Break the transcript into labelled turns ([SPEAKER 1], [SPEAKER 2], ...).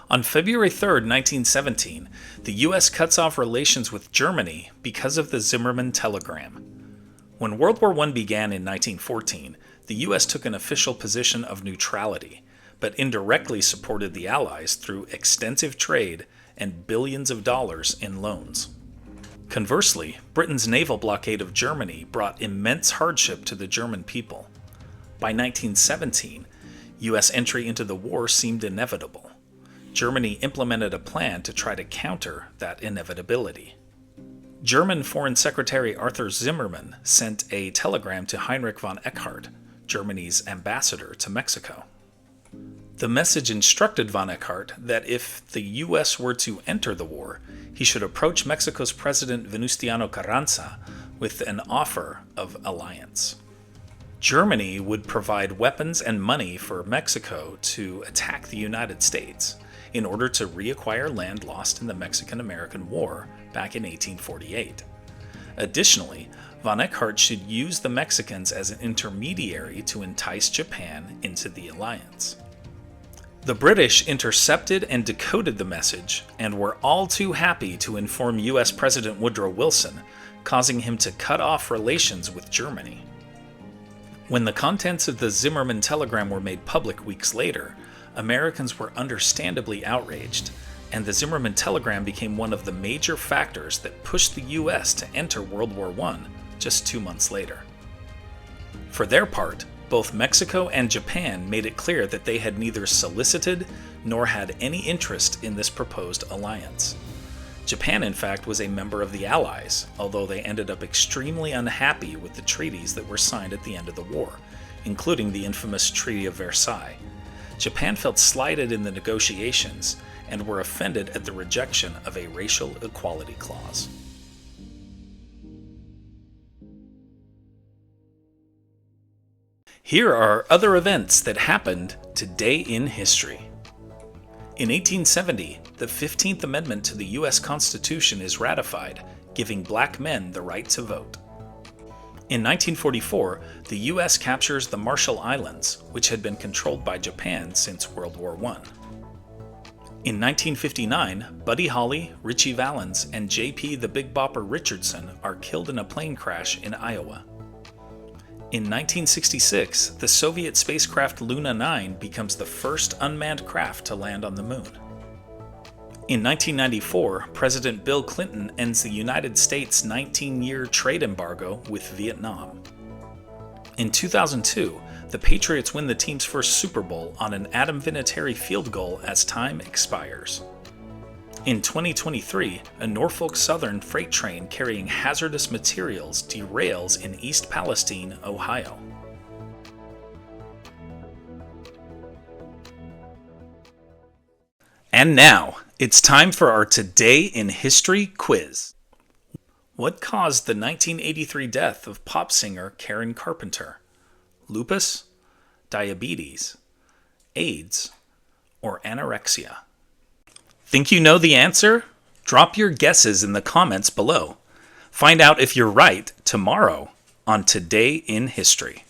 [SPEAKER 1] On February 3, 1917, the U.S. cuts off relations with Germany because of the Zimmermann telegram. When World War I began in 1914, the U.S. took an official position of neutrality, but indirectly supported the Allies through extensive trade and billions of dollars in loans. Conversely, Britain's naval blockade of Germany brought immense hardship to the German people. By 1917, U.S. entry into the war seemed inevitable. Germany implemented a plan to try to counter that inevitability. German Foreign Secretary Arthur Zimmermann sent a telegram to Heinrich von Eckhardt, Germany's ambassador to Mexico. The message instructed von Eckhardt that if the U.S. were to enter the war, he should approach Mexico's President Venustiano Carranza with an offer of alliance. Germany would provide weapons and money for Mexico to attack the United States in order to reacquire land lost in the Mexican-American War back in 1848. Additionally, von Eckhardt should use the Mexicans as an intermediary to entice Japan into the alliance. The British intercepted and decoded the message and were all too happy to inform U.S. President Woodrow Wilson, causing him to cut off relations with Germany. When the contents of the Zimmermann telegram were made public weeks later, Americans were understandably outraged, and the Zimmermann telegram became one of the major factors that pushed the U.S. to enter World War I just 2 months later. For their part, both Mexico and Japan made it clear that they had neither solicited nor had any interest in this proposed alliance. Japan, in fact, was a member of the Allies, although they ended up extremely unhappy with the treaties that were signed at the end of the war, including the infamous Treaty of Versailles. Japan felt slighted in the negotiations and were offended at the rejection of a racial equality clause. Here are other events that happened today in history. In 1870, the 15th Amendment to the U.S. Constitution is ratified, giving black men the right to vote. In 1944, the U.S. captures the Marshall Islands, which had been controlled by Japan since World War I. In 1959, Buddy Holly, Ritchie Valens, and J.P. the Big Bopper Richardson are killed in a plane crash in Iowa. In 1966, the Soviet spacecraft Luna 9 becomes the first unmanned craft to land on the moon. In 1994, President Bill Clinton ends the United States' 19-year trade embargo with Vietnam. In 2002, the Patriots win the team's first Super Bowl on an Adam Vinatieri field goal as time expires. In 2023, a Norfolk Southern freight train carrying hazardous materials derails in East Palestine, Ohio. And now, it's time for our Today in History quiz. What caused the 1983 death of pop singer Karen Carpenter? Lupus, diabetes, AIDS, or anorexia? Think you know the answer? Drop your guesses in the comments below. Find out if you're right tomorrow on Today in History.